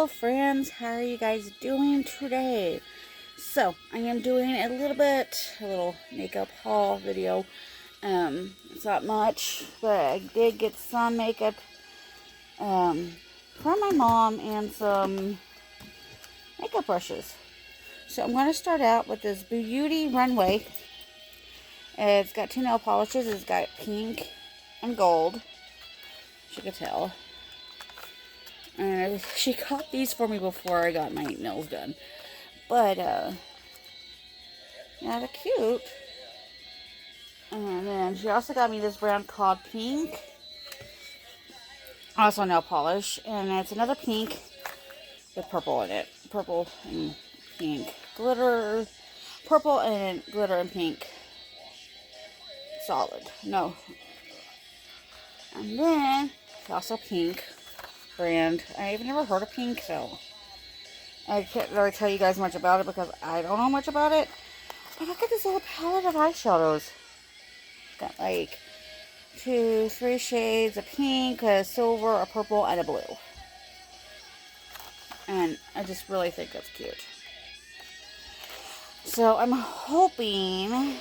Hello friends, how are you guys doing today? So, I am doing a little makeup haul video. It's not much, but I did get some makeup from my mom and some makeup brushes. So I'm going to start out with this Beauty Runway. It's got two nail polishes. It's got pink and gold, as you can tell. And she got these for me before I got my nails done. But, yeah, they're cute. And then she also got me this brand called Pink. Also nail polish. And it's another pink with purple in it. Purple and pink. Glitter. Purple and glitter and pink. Solid. No. And then, also Pink brand. I've never heard of Pink, so I can't really tell you guys much about it because I don't know much about it. But look at this little palette of eyeshadows. Got like 3 shades of pink, a silver, a purple, and a blue. And I just really think that's cute. So I'm hoping,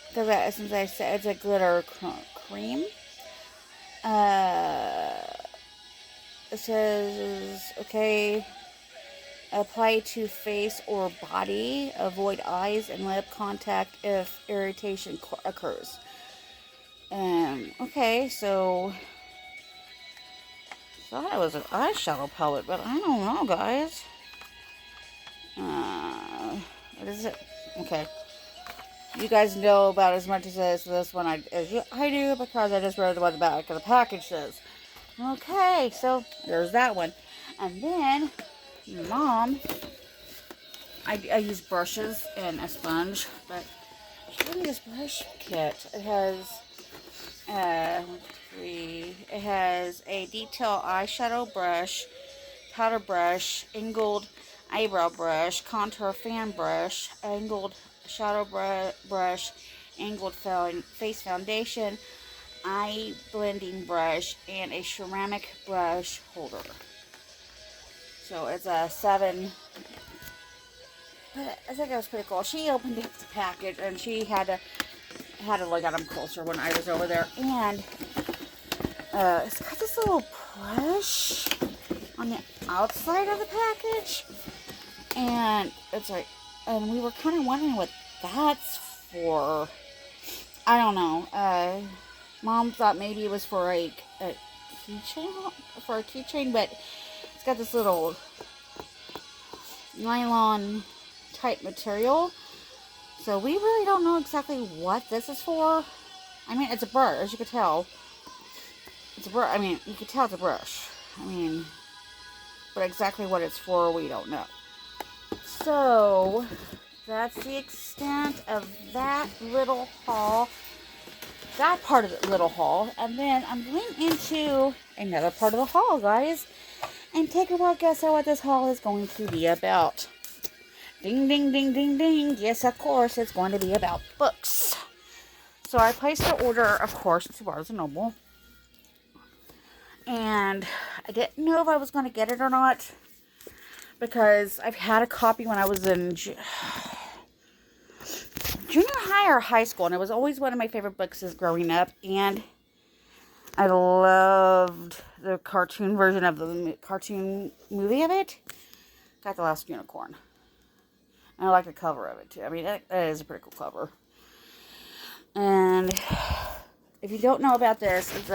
because since I said it's a glitter cream, it says, okay, apply to face or body, avoid eyes and lip contact if irritation occurs. Okay, so I thought it was an eyeshadow palette, but I don't know, guys. What is it? Okay. You guys know about as much as this one as I do, because I just read what the back of the package says. Okay, so there's that one. And then, Mom, I use brushes and a sponge, but she gave me this brush kit. It has, it has a detail eyeshadow brush, powder brush, angled eyebrow brush, contour fan brush, angled shadow brush, angled face foundation, eye blending brush, and a ceramic brush holder. So it's a 7. But I think that was pretty cool. She opened up the package and she had to look at them closer when I was over there. And it's got this little brush on the outside of the package. And it's like, and we were kind of wondering what that's for. I don't know. Mom thought maybe it was for a keychain, but it's got this little nylon type material. So we really don't know exactly what this is for. I mean, it's a brush, as you can tell. It's a brush. I mean, you can tell it's a brush. I mean, but exactly what it's for, we don't know. So that's the extent of that little haul. That part of the little haul. And then I'm going into another part of the haul, guys. And take a look, guess what this haul is going to be about. Ding, ding, ding, ding, ding. Yes, of course, it's going to be about books. So I placed the order, of course, to Barnes & Noble. And I didn't know if I was going to get it or not, because I've had a copy when I was in junior high or high school. And it was always one of my favorite books as growing up. And I loved the cartoon version of the cartoon movie of it. Got The Last Unicorn. And I like the cover of it too. I mean, that is a pretty cool cover. And if you don't know about this, it's,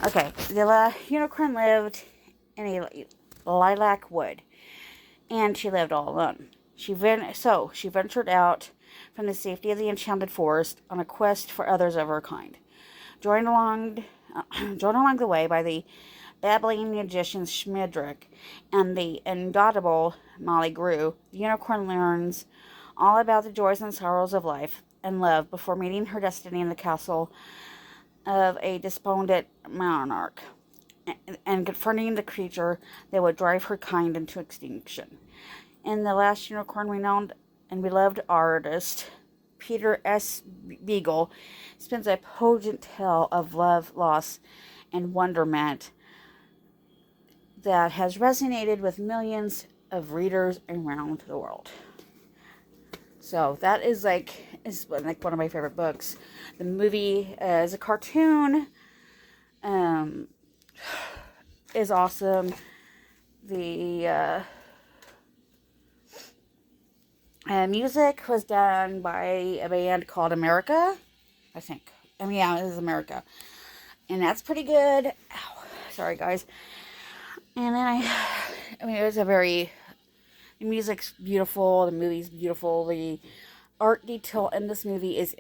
okay, the unicorn lived in a lilac wood. And she lived all alone. She ventured out from the safety of the enchanted forest on a quest for others of her kind. Joined along the way by the babbling magician Schmidrick and the indomitable Molly Grew, the unicorn learns all about the joys and sorrows of life and love before meeting her destiny in the castle of a despondent monarch and confronting the creature that would drive her kind into extinction. In The Last Unicorn, renowned and beloved artist Peter S. Beagle spins a poignant tale of love, loss, and wonderment that has resonated with millions of readers around the world. So that is one of my favorite books. The movie is a cartoon. Is awesome. The music was done by a band called America, I think. I mean, yeah, it is America. And that's pretty good. Ow, sorry, guys. And then it was the music's beautiful. The movie's beautiful. The art detail in this movie is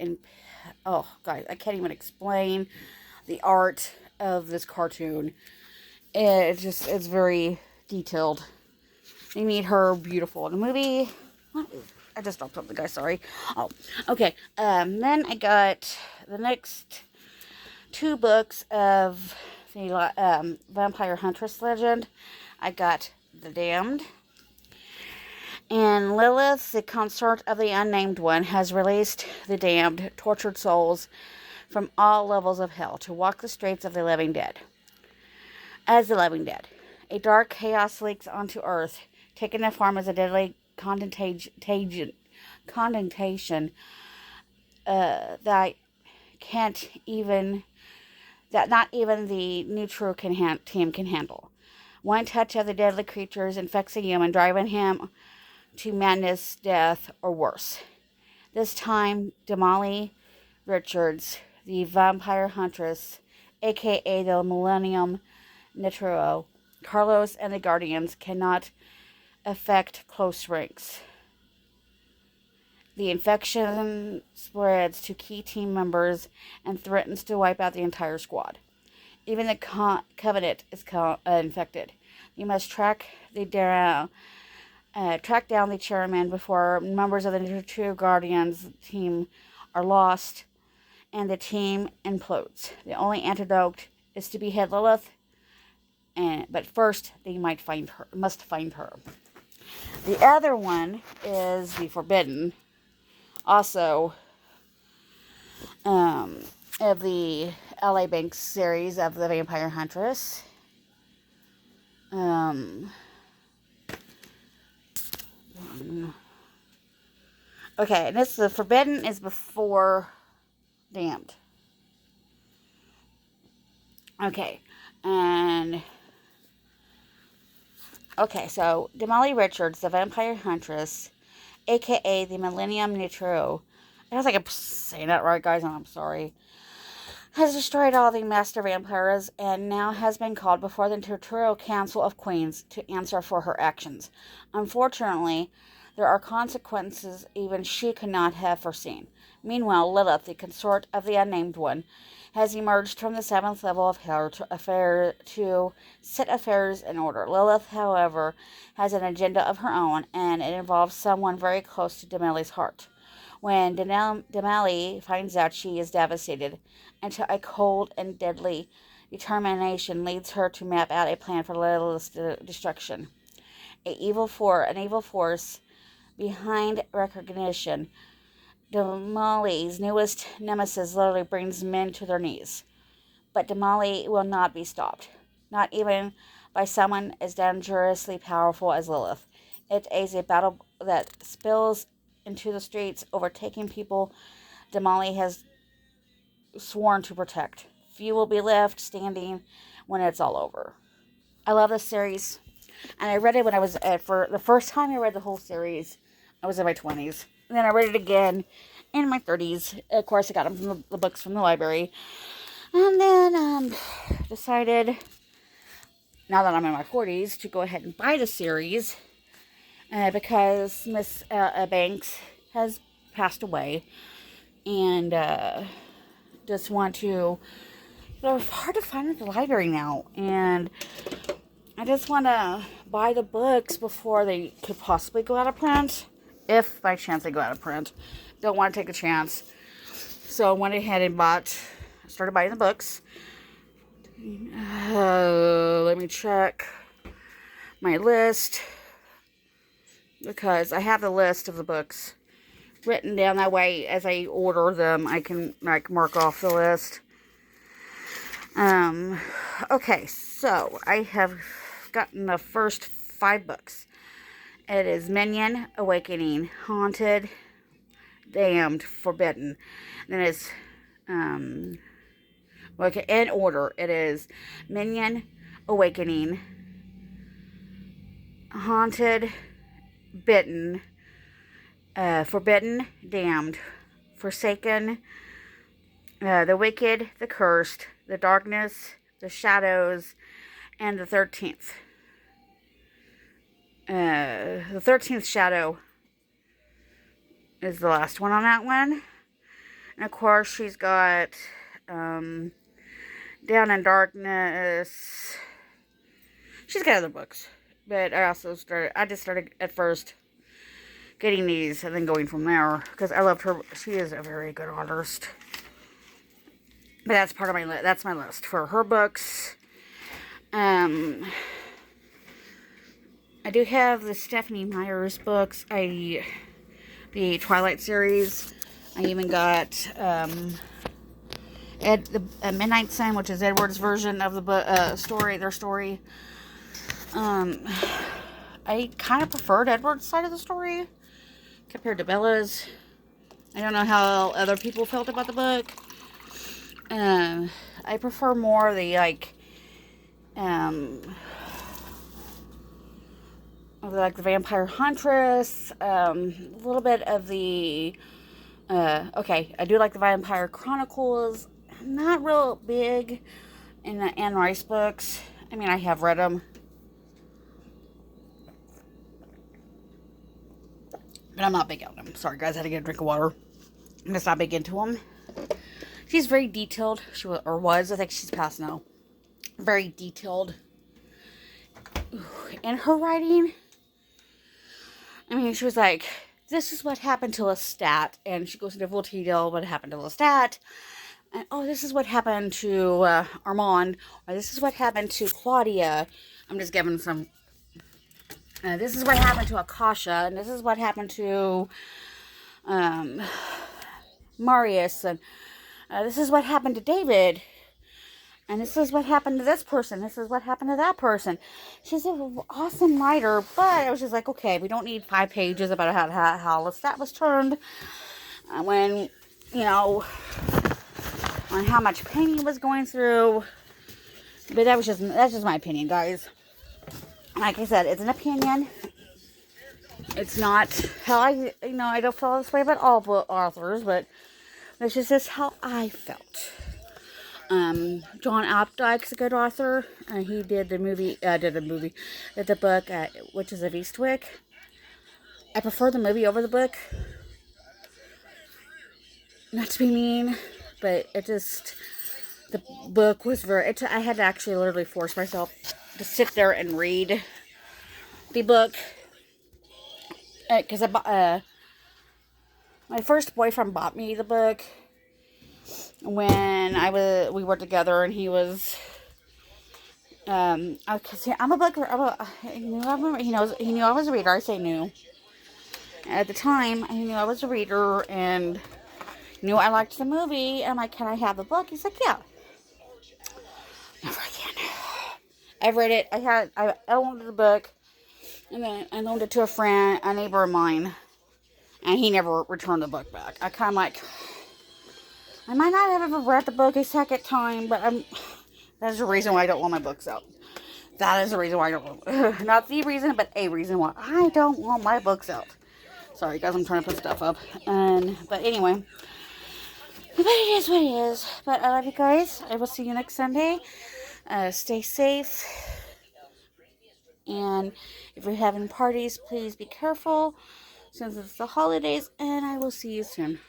oh, guys, I can't even explain the art of this cartoon. It's very detailed. They made her beautiful in the movie. I just dropped something, guys. Sorry. Oh, okay. Then I got the next 2 books of the Vampire Huntress legend. I got The Damned. And Lilith, the consort of the Unnamed One, has released the damned, tortured souls from all levels of hell to walk the streets of the living dead. As the living dead, a dark chaos leaks onto Earth, taking the form as a deadly condentation that not even the neutral team can handle. One touch of the deadly creatures infects a human, driving him to madness, death, or worse. This time, Damali Richards, the Vampire Huntress, aka the Millennium Nitro, Carlos, and the Guardians cannot affect close ranks. The infection spreads to key team members and threatens to wipe out the entire squad. Even the Covenant is infected. You must track down the chairman before members of the True Guardians team are lost and the team implodes. The only antidote is to behead Lilith, but first they must find her. The other one is The Forbidden, also of the L.A. Banks series of the Vampire Huntress. Okay, and The Forbidden is before Damned. Okay, so Damali Richards, the Vampire Huntress, aka the Millennium Nitro, I don't think I'm saying that right, guys, and I'm sorry, has destroyed all the master vampires and now has been called before the Territorial Council of Queens to answer for her actions. Unfortunately, there are consequences even she could not have foreseen. Meanwhile, Lilith, the consort of the Unnamed One, has emerged from the 7th level of hell to set affairs in order. Lilith, however, has an agenda of her own, and it involves someone very close to Damali's heart. When Damali finds out, she is devastated, until a cold and deadly determination leads her to map out a plan for Lilith's destruction. An evil force behind recognition. Damali's newest nemesis literally brings men to their knees. But Damali will not be stopped, not even by someone as dangerously powerful as Lilith. It is a battle that spills into the streets, overtaking people Damali has sworn to protect. Few will be left standing when it's all over. I love this series, and I read it when I was for the first time I read the whole series, I was in my 20s. And then I read it again in my 30s. Of course, I got them from the books from the library. And then decided, now that I'm in my 40s, to go ahead and buy the series. Because Miss Banks has passed away. And just want to... They're hard to find at the library now. And I just want to buy the books before they could possibly go out of print. If by chance they go out of print. Don't want to take a chance. So I went ahead and started buying the books. Let me check my list. Because I have the list of the books written down. That way, as I order them, I can mark off the list. Okay, so I have gotten the first 5 books. It is Minion, Awakening, Haunted, Damned, Forbidden. Then it's, okay, in order. It is Minion, Awakening, Haunted, Bitten, Forbidden, Damned, Forsaken, The Wicked, The Cursed, The Darkness, The Shadows, and the 13th. The 13th Shadow is the last one on that one. And of course, she's got Down in Darkness. She's got other books. But I just started at first getting these and then going from there. Because I loved her. She is a very good artist. But that's part of my list. That's my list for her books. I do have the Stephenie Meyers books. The Twilight series. I even got Midnight Sun, which is Edward's version of the book, story. Their story. I kind of preferred Edward's side of the story compared to Bella's. I don't know how other people felt about the book. I prefer more the the Vampire Huntress, a little bit of the, okay, I do like the Vampire Chronicles. I'm not real big in the Anne Rice books. I mean, I have read them. But I'm not big on them. Sorry, guys, I had to get a drink of water. I'm just not big into them. She's very detailed. She was. I think she's passed now. Very detailed. And her writing, I mean, she was like, this is what happened to Lestat. And she goes into full detail what happened to Lestat. And, oh, this is what happened to Armand. Or this is what happened to Claudia. I'm just giving some. This is what happened to Akasha. And this is what happened to Marius. And this is what happened to David. And this is what happened to this person. This is what happened to that person. She's an awesome writer, but I was just like, okay, we don't need 5 pages about how Lestat was turned. When, you know, on how much pain he was going through. But that's just my opinion, guys. Like I said, it's an opinion. It's not how I don't feel this way about all book authors, but this is just how I felt. John Updike's a good author. He did the book, Witches of Eastwick. I prefer the movie over the book. Not to be mean, but the book was I had to actually literally force myself to sit there and read the book. Because my first boyfriend bought me the book when we were together, and he was I'm a book. He knew I was a reader. I say knew. At the time, he knew I was a reader and knew I liked the movie. I'm like, can I have the book? He's like, yeah. Never again. I've read it. I owned the book, and then I loaned it to a neighbor of mine, and he never returned the book back. I kind of like, I might not have ever read the book a second time, but that's the reason why I don't want my books out. That is the reason why I don't not the reason, but a reason why I don't want my books out. Sorry, guys, I'm trying to put stuff up. But anyway. But it is what it is. But I love you guys. I will see you next Sunday. Stay safe. And if you're having parties, please be careful since it's the holidays. And I will see you soon.